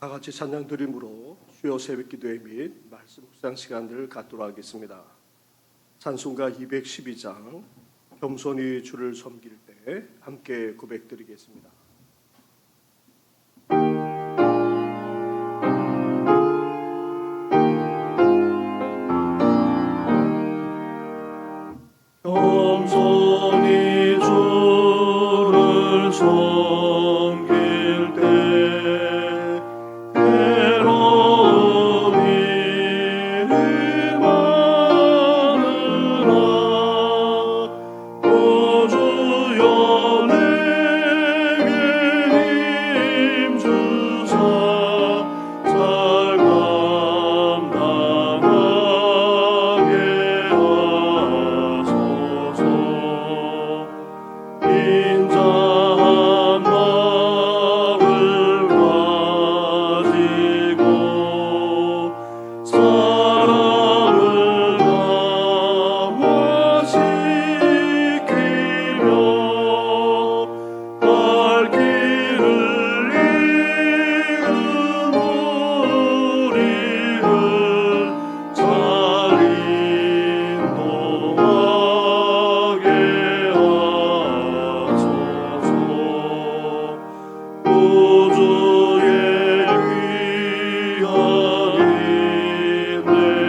다 같이 찬양 드림으로 주여 새벽기도회 및 말씀 묵상 시간을 갖도록 하겠습니다. 찬송가 212장 겸손히 주를 섬길 때 함께 고백드리겠습니다. 겸손히 주를 섬길 때 괴로운 일이 많으나 오 주여 내게 힘 주사 잘 감당하게 하소서. 인자한 마음을 가지고 사랑을 강화시키며 발길을 잃은 우리를 잘 인도하게 하소서. 우주의 귀한 인내를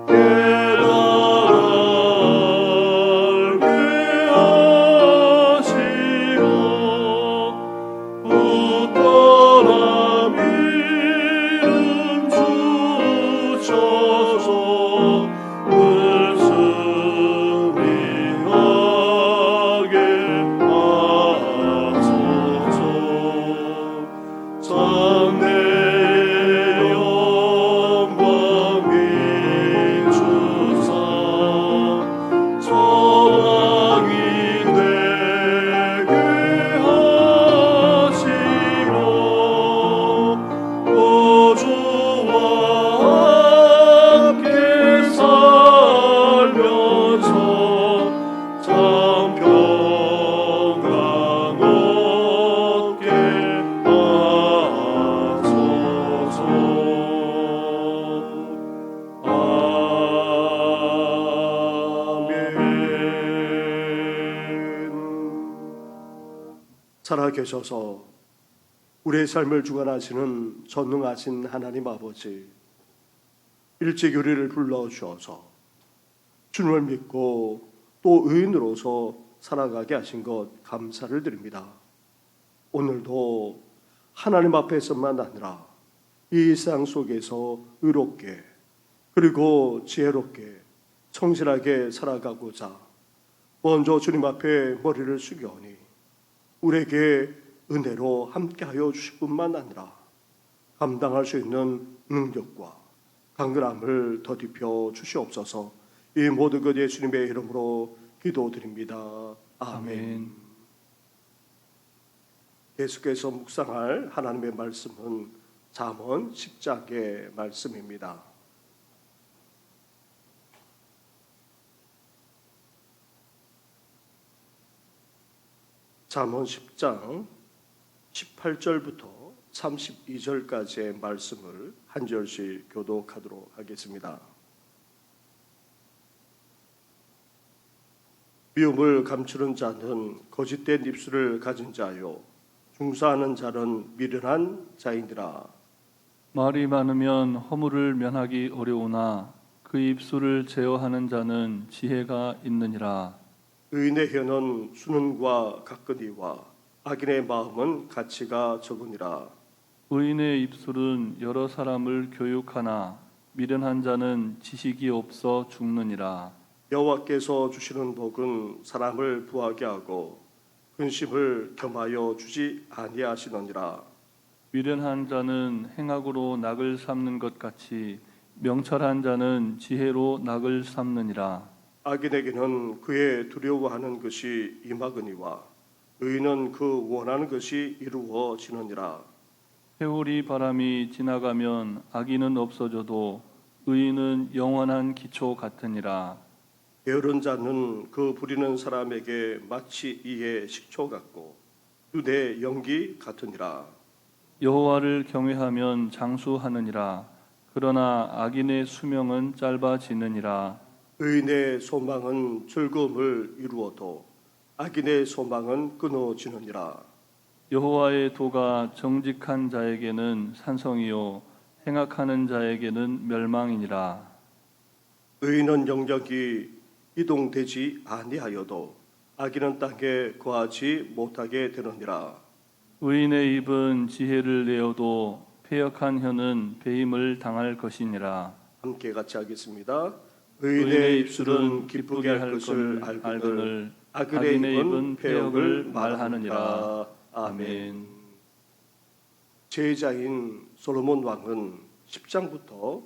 깨달게 하시며 붙들어 믿음 주셔서 물쓰미하게 하소서. 장래의 영광 비추사 소망이 되게 하시며 우주와 함께 살면서 참 평강 얻게 하소서. 아멘. 살아계셔서 우리의 삶을 주관하시는 전능하신 하나님 아버지, 일찍 우리를 불러주셔서 주님을 믿고 또 의인으로서 살아가게 하신 것 감사를 드립니다. 오늘도 하나님 앞에서만 아니라 이 일상 속에서 의롭게 그리고 지혜롭게 성실하게 살아가고자 먼저 주님 앞에 머리를 숙여오니 우리에게 은혜로 함께하여 주실 뿐만 아니라 감당할 수 있는 능력과 강건함을 더딥혀 주시옵소서. 이 모든 것 예수님의 이름으로 기도드립니다. 아멘. 계속해서 묵상할 하나님의 말씀은 잠언 10장의 말씀입니다. 잠언 10장 18절부터 32절까지의 말씀을 한 절씩 교독하도록 하겠습니다. 미움을 감추는 자는 거짓된 입술을 가진 자요 중사하는 자는 미련한 자이니라. 말이 많으면 허물을 면하기 어려우나 그 입술을 제어하는 자는 지혜가 있느니라. 의인의 혀는 수능과 같거니와 악인의 마음은 가치가 적으니라. 의인의 입술은 여러 사람을 교육하나 미련한 자는 지식이 없어 죽느니라. 여호와께서 주시는 복은 사람을 부하게 하고 근심을 겸하여 주지 아니하시느니라. 미련한 자는 행악으로 낙을 삼는 것 같이 명철한 자는 지혜로 낙을 삼느니라. 악인에게는 그의 두려워하는 것이 임하거니와 의인은 그 원하는 것이 이루어지느니라. 회오리 바람이 지나가면 악인은 없어져도 의인은 영원한 기초 같으니라. 게으른 자는 그 부리는 사람에게 마치 이의 식초 같고 눈의 연기 같으니라. 여호와를 경외하면 장수하느니라. 그러나 악인의 수명은 짧아지느니라. 의인의 소망은 즐거움을 이루어도 악인의 소망은 끊어지느니라. 여호와의 도가 정직한 자에게는 산성이요 행악하는 자에게는 멸망이니라. 의인은 영역이 이동되지 아니하여도 악인은 땅에 거하지 못하게 되느니라. 의인의 입은 지혜를 내어도 패역한 혀는 배임을 당할 것이니라. 함께 같이 하겠습니다. 의인의 입술은 기쁘게 할 것을 알거늘 악인의 입은 패역을 말하느니라. 아멘. 제자인 솔로몬 왕은 10장부터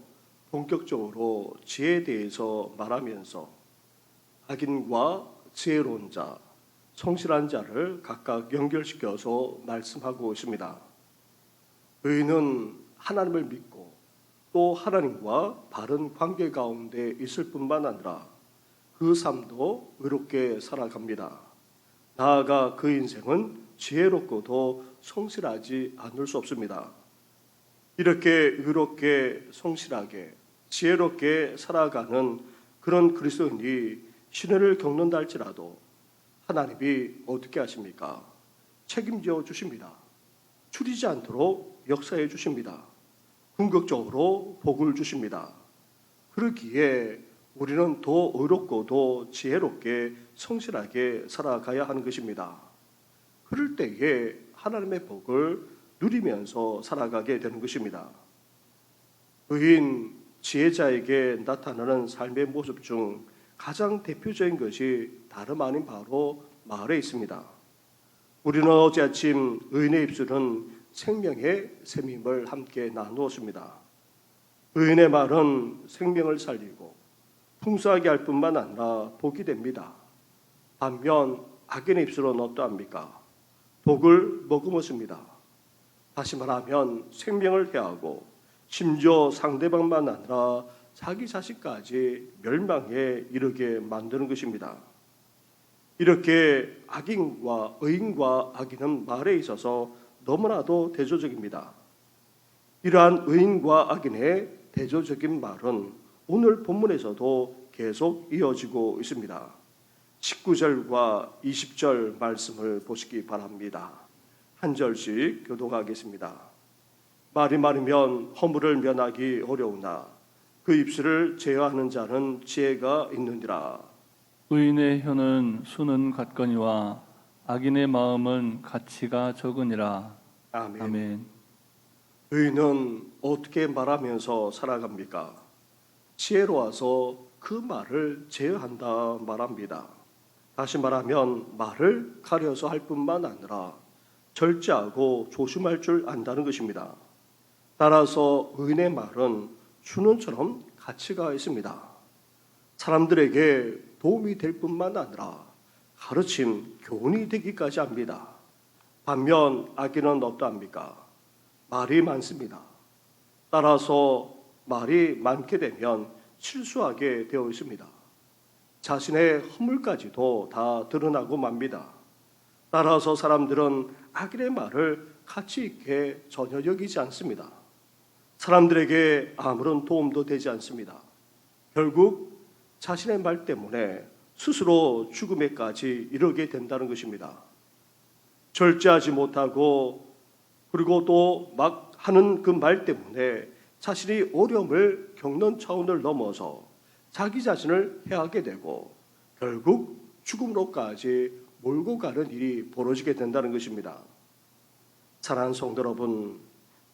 본격적으로 지혜에 대해서 말하면서 악인과 지혜로운 자, 성실한 자를 각각 연결시켜서 말씀하고 있습니다. 의인은 하나님을 믿고 또 하나님과 바른 관계 가운데 있을 뿐만 아니라 그 삶도 의롭게 살아갑니다. 나아가 그 인생은 지혜롭고도 성실하지 않을 수 없습니다. 이렇게 의롭게 성실하게 지혜롭게 살아가는 그런 그리스도인이 신뢰를 겪는다 할지라도 하나님이 어떻게 하십니까? 책임져 주십니다. 줄이지 않도록 역사해 주십니다. 궁극적으로 복을 주십니다. 그러기에 우리는 더 의롭고도 지혜롭게 성실하게 살아가야 하는 것입니다. 그럴 때에 하나님의 복을 누리면서 살아가게 되는 것입니다. 의인 지혜자에게 나타나는 삶의 모습 중 가장 대표적인 것이 다름 아닌 바로 말에 있습니다. 우리는 어제 아침 의인의 입술은 생명의 샘임을 함께 나누었습니다. 의인의 말은 생명을 살리고 풍성하게 할 뿐만 아니라 복이 됩니다. 반면 악인의 입술은 어떠합니까? 독을 머금었습니다. 다시 말하면 생명을 해하고 심지어 상대방만 아니라 자기 자신까지 멸망에 이르게 만드는 것입니다. 이렇게 의인과 악인은 말에 있어서 너무나도 대조적입니다. 이러한 의인과 악인의 대조적인 말은 오늘 본문에서도 계속 이어지고 있습니다. 19절과 20절 말씀을 보시기 바랍니다. 한 절씩 교독하겠습니다. 말이 많으면 허물을 면하기 어려우나 그 입술을 제어하는 자는 지혜가 있느니라. 의인의 혀는 수는 같거니와 악인의 마음은 가치가 적으니라. 아멘. 아멘. 의인은 어떻게 말하면서 살아갑니까? 지혜로워서 그 말을 제어한다 말합니다. 다시 말하면 말을 가려서 할 뿐만 아니라 절제하고 조심할 줄 안다는 것입니다. 따라서 의인의 말은 준원처럼 가치가 있습니다. 사람들에게 도움이 될 뿐만 아니라 가르침, 교훈이 되기까지 합니다. 반면 악인은 어떠합니까? 말이 많습니다. 따라서 말이 많게 되면 실수하게 되어 있습니다. 자신의 허물까지도 다 드러나고 맙니다. 따라서 사람들은 악인의 말을 가치 있게 전혀 여기지 않습니다. 사람들에게 아무런 도움도 되지 않습니다. 결국 자신의 말 때문에 스스로 죽음에까지 이르게 된다는 것입니다. 절제하지 못하고 그리고 또 막 하는 그 말 때문에 자신이 어려움을 겪는 차원을 넘어서 자기 자신을 해하게 되고 결국 죽음으로까지 몰고 가는 일이 벌어지게 된다는 것입니다. 사랑하는 성도 여러분,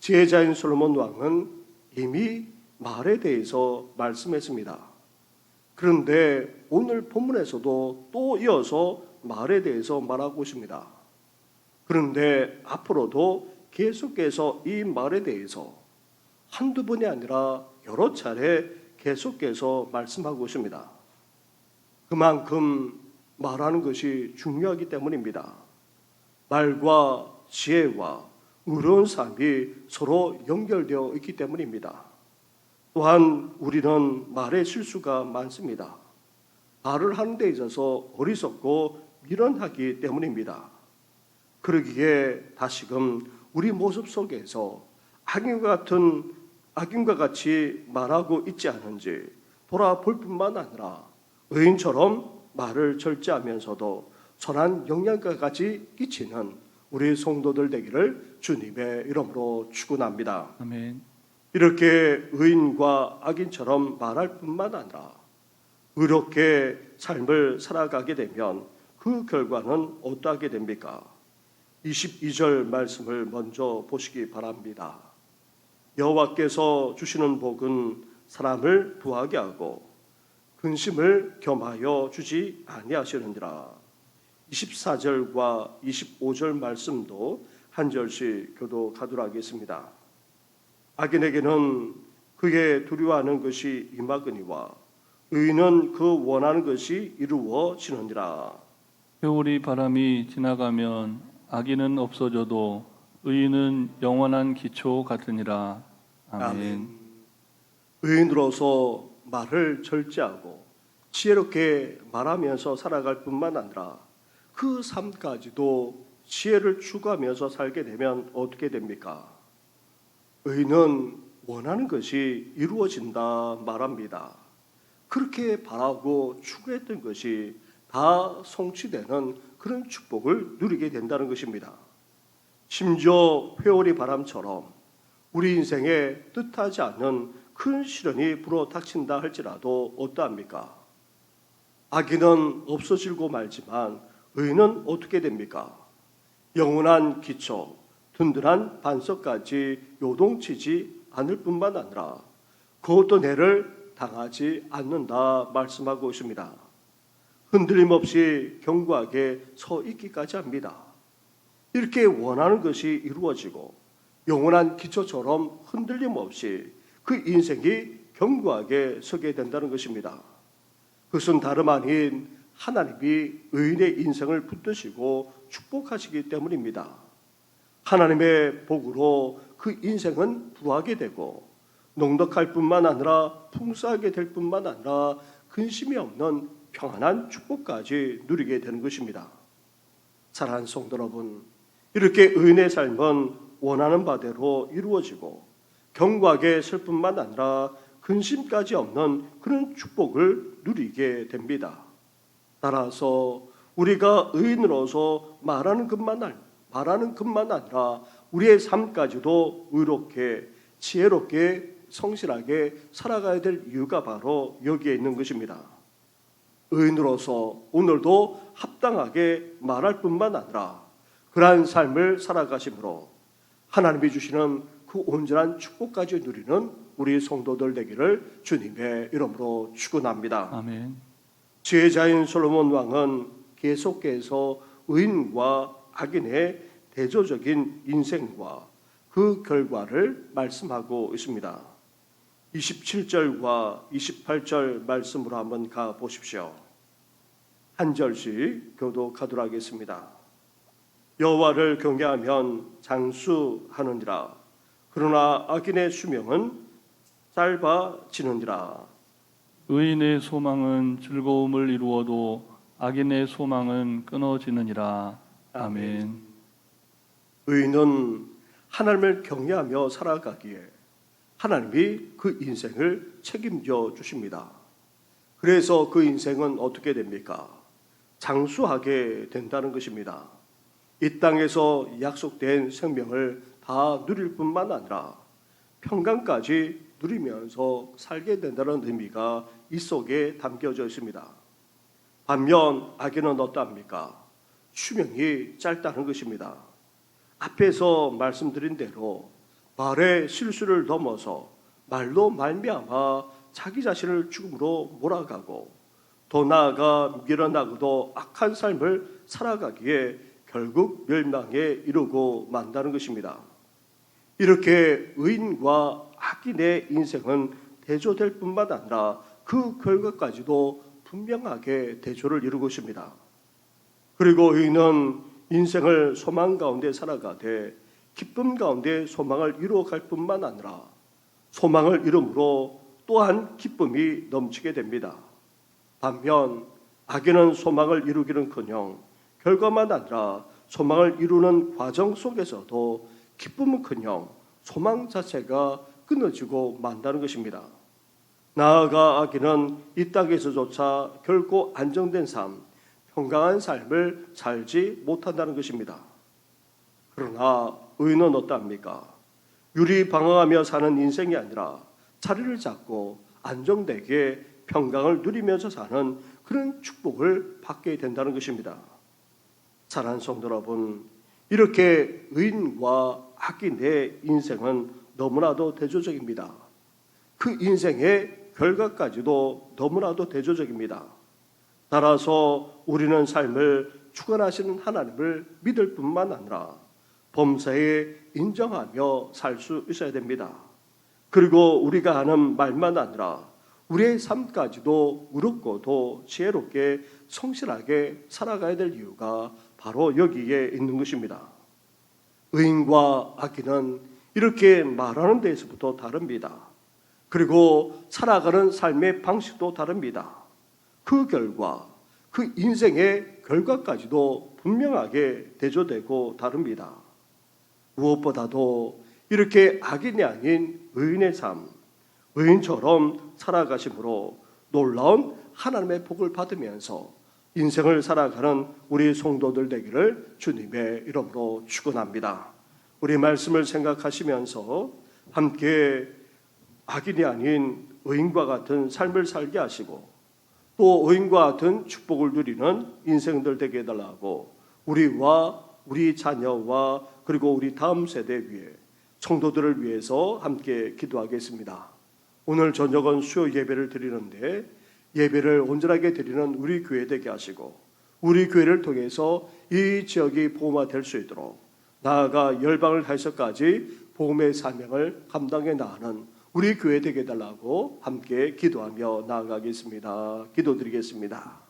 지혜자인 솔로몬 왕은 이미 말에 대해서 말씀했습니다. 그런데 오늘 본문에서도 또 이어서 말에 대해서 말하고 있습니다. 그런데 앞으로도 계속해서 이 말에 대해서 한두 번이 아니라 여러 차례 계속해서 말씀하고 있습니다. 그만큼 말하는 것이 중요하기 때문입니다. 말과 지혜와 의로운 삶이 서로 연결되어 있기 때문입니다. 또한 우리는 말에 실수가 많습니다. 말을 하는 데 있어서 어리석고 미련하기 때문입니다. 그러기에 다시금 우리 모습 속에서 악인과 같이 말하고 있지 않은지 돌아볼 뿐만 아니라 의인처럼 말을 절제하면서도 선한 영향까지 끼치는 우리 성도들 되기를 주님의 이름으로 축원합니다. 아멘. 이렇게 의인과 악인처럼 말할 뿐만 아니라 의롭게 삶을 살아가게 되면 그 결과는 어떠하게 됩니까? 22절 말씀을 먼저 보시기 바랍니다. 여호와께서 주시는 복은 사람을 부하게 하고 근심을 겸하여 주지 아니하시느니라. 24절과 25절 말씀도 한 절씩 교독하도록 하겠습니다. 악인에게는 그의 두려워하는 것이 임하거니와 의인은 그 원하는 것이 이루어지느니라. 회오리 바람이 지나가면 악인은 없어져도 의인은 영원한 기초 같으니라. 아멘. 의인으로서 말을 절제하고 지혜롭게 말하면서 살아갈 뿐만 아니라 그 삶까지도 지혜를 추구하면서 살게 되면 어떻게 됩니까? 의인은 원하는 것이 이루어진다 말합니다. 그렇게 바라고 추구했던 것이 다 성취되는 그런 축복을 누리게 된다는 것입니다. 심지어 회오리 바람처럼 우리 인생에 뜻하지 않는 큰 시련이 불어 닥친다 할지라도 어떠합니까? 악인은 없어지고 말지만 의인은 어떻게 됩니까? 영원한 기초, 든든한 반석까지 요동치지 않을 뿐만 아니라 그 어떤 해를 당하지 않는다 말씀하고 있습니다. 흔들림 없이 견고하게 서 있기까지 합니다. 이렇게 원하는 것이 이루어지고 영원한 기초처럼 흔들림 없이 그 인생이 견고하게 서게 된다는 것입니다. 그것은 다름 아닌 하나님이 의인의 인생을 붙드시고 축복하시기 때문입니다. 하나님의 복으로 그 인생은 부하게 되고 넉넉할 뿐만 아니라 풍성하게 될 뿐만 아니라 근심이 없는 평안한 축복까지 누리게 되는 것입니다. 사랑하는 성도 여러분, 이렇게 의인의 삶은 원하는 바대로 이루어지고 견고하게 설 뿐만 아니라 근심까지 없는 그런 축복을 누리게 됩니다. 따라서 우리가 의인으로서 말하는 것만 아니라 우리의 삶까지도 의롭게 지혜롭게 성실하게 살아가야 될 이유가 바로 여기에 있는 것입니다. 의인으로서 오늘도 합당하게 말할 뿐만 아니라 그러한 삶을 살아가심으로 하나님이 주시는 그 온전한 축복까지 누리는 우리 성도들 되기를 주님의 이름으로 축원합니다. 아멘. 지혜자인 솔로몬 왕은 계속해서 의인과 악인의 대조적인 인생과 그 결과를 말씀하고 있습니다. 27절과 28절 말씀으로 한번 가 보십시오. 한 절씩 교독하도록 하겠습니다. 여호와를 경외하면 장수하느니라. 그러나 악인의 수명은 짧아지느니라. 의인의 소망은 즐거움을 이루어도 악인의 소망은 끊어지느니라. 아멘. 의인은 하나님을 경외하며 살아가기에 하나님이 그 인생을 책임져 주십니다. 그래서 그 인생은 어떻게 됩니까? 장수하게 된다는 것입니다. 이 땅에서 약속된 생명을 다 누릴 뿐만 아니라 평강까지 누리면서 살게 된다는 의미가 이 속에 담겨져 있습니다. 반면 악인은 어떠합니까? 수명이 짧다는 것입니다. 앞에서 말씀드린 대로 말의 실수를 넘어서 말로 말미암아 자기 자신을 죽음으로 몰아가고 더 나아가 밀어나고도 악한 삶을 살아가기에 결국 멸망에 이르고 만다는 것입니다. 이렇게 의인과 악인의 인생은 대조될 뿐만 아니라 그 결과까지도 분명하게 대조를 이루고 있습니다. 그리고 의인은 인생을 소망 가운데 살아가되 기쁨 가운데 소망을 이루어갈 뿐만 아니라 소망을 이룸으로 또한 기쁨이 넘치게 됩니다. 반면 악인은 소망을 이루기는커녕 결과만 아니라 소망을 이루는 과정 속에서도 기쁨은커녕 소망 자체가 끊어지고 만다는 것입니다. 나아가기는 이 땅에서조차 결코 안정된 삶, 평강한 삶을 살지 못한다는 것입니다. 그러나 의인은 어떠합니까? 유리방황하며 사는 인생이 아니라 자리를 잡고 안정되게 평강을 누리면서 사는 그런 축복을 받게 된다는 것입니다. 사랑하는 성도 여러분, 이렇게 의인과 악인의 인생은 너무나도 대조적입니다. 그 인생의 결과까지도 너무나도 대조적입니다. 따라서 우리는 삶을 주관하시는 하나님을 믿을 뿐만 아니라 범사에 인정하며 살 수 있어야 됩니다. 그리고 우리가 하는 말만 아니라 우리의 삶까지도 의롭고도 지혜롭게 성실하게 살아가야 될 이유가 바로 여기에 있는 것입니다. 의인과 악인은 이렇게 말하는 데에서부터 다릅니다. 그리고 살아가는 삶의 방식도 다릅니다. 그 결과, 그 인생의 결과까지도 분명하게 대조되고 다릅니다. 무엇보다도 이렇게 악인이 아닌 의인의 삶, 의인처럼 살아가심으로 놀라운 하나님의 복을 받으면서 인생을 살아가는 우리 성도들 되기를 주님의 이름으로 축원합니다. 우리 말씀을 생각하시면서 함께 악인이 아닌 의인과 같은 삶을 살게 하시고 또 의인과 같은 축복을 누리는 인생들 되게 해달라고 우리와 우리 자녀와 그리고 우리 다음 세대 위에 성도들을 위해서 함께 기도하겠습니다. 오늘 저녁은 수요 예배를 드리는데 예배를 온전하게 드리는 우리 교회 되게 하시고 우리 교회를 통해서 이 지역이 복음화될 수 있도록 나아가 열방을 다해서까지 복음의 사명을 감당해 나가는 우리 교회 되게 해달라고 함께 기도하며 나아가겠습니다. 기도드리겠습니다.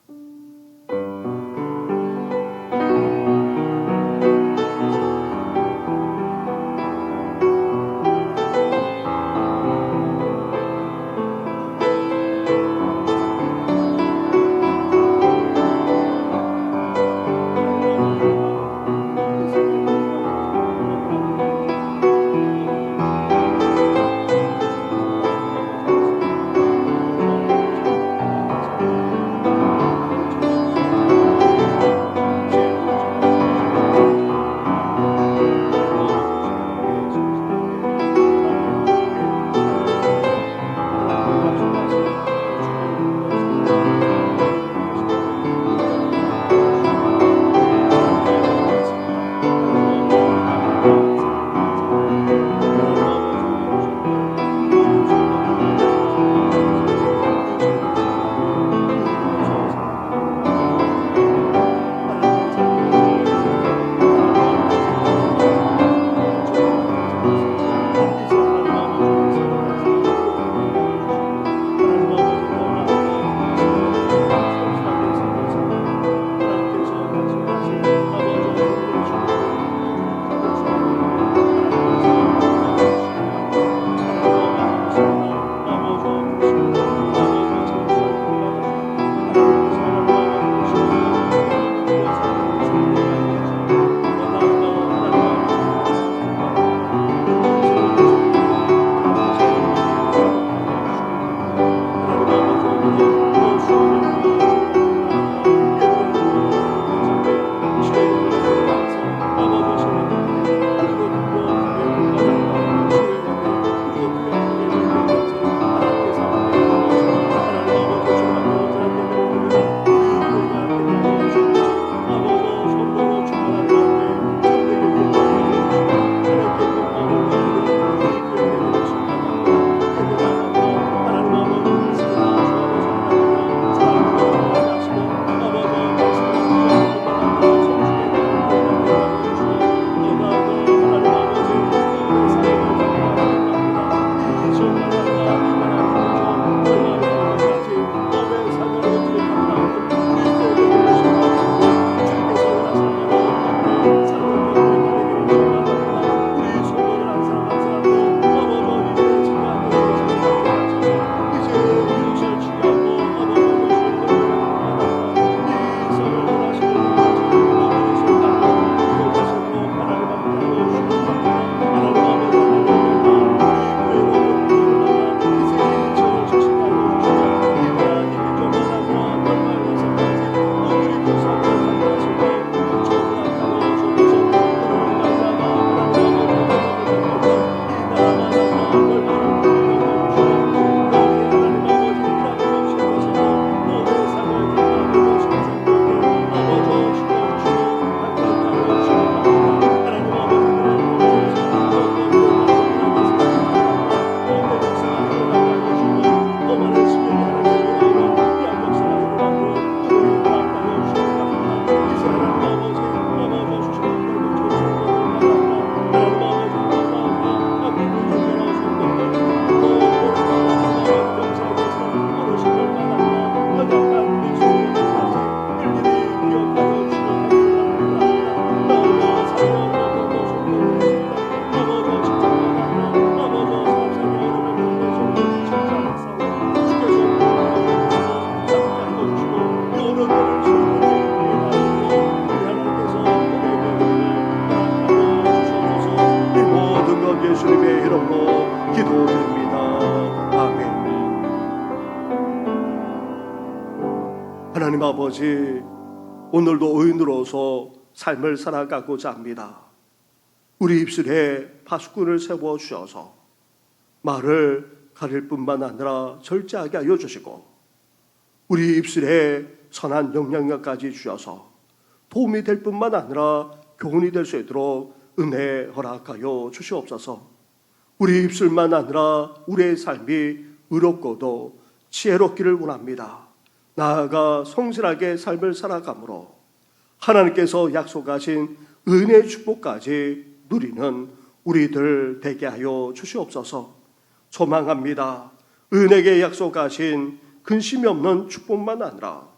아버지, 오늘도 의인으로서 삶을 살아가고자 합니다. 우리 입술에 파수꾼을 세워 주셔서 말을 가릴 뿐만 아니라 절제하게 하여 주시고, 우리 입술에 선한 영향력까지 주셔서 도움이 될 뿐만 아니라 교훈이 될 수 있도록 은혜 허락하여 주시옵소서. 우리 입술만 아니라 우리의 삶이 의롭고도 지혜롭기를 원합니다. 나아가 성실하게 삶을 살아가므로 하나님께서 약속하신 은혜의 축복까지 누리는 우리들 되게 하여 주시옵소서. 소망합니다. 은혜에 약속하신 근심이 없는 축복만 아니라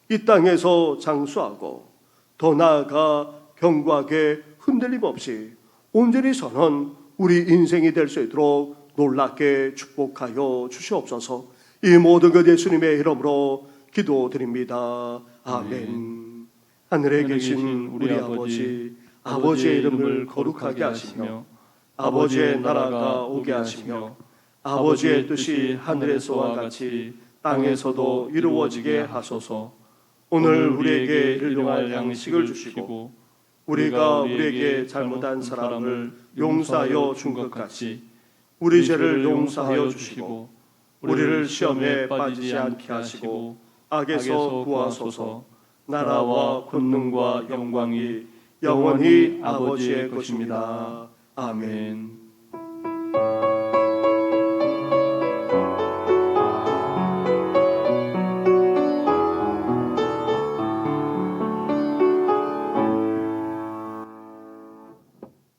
이 땅에서 장수하고 더 나아가 견고하게 흔들림 없이 온전히 서는 우리 인생이 될 수 있도록 놀랍게 축복하여 주시옵소서. 이 모든 것 예수님의 이름으로 기도드립니다. 아멘. 하늘에 계신 우리 아버지, 아버지의 이름을 거룩하게 하시며 아버지의 나라가 오게 하시며 아버지의 뜻이 하늘에서와 같이 땅에서도 이루어지게 하소서. 오늘 우리에게 일용할 양식을 주시고 우리가 우리에게 잘못한 사람을 용서하여 준 것 같이 우리 죄를 용서하여 주시고 우리를 시험에 빠지지 않게 하시고 악에서 구하소서. 나라와 권능과 영광이 영원히 아버지의 것입니다. 아멘.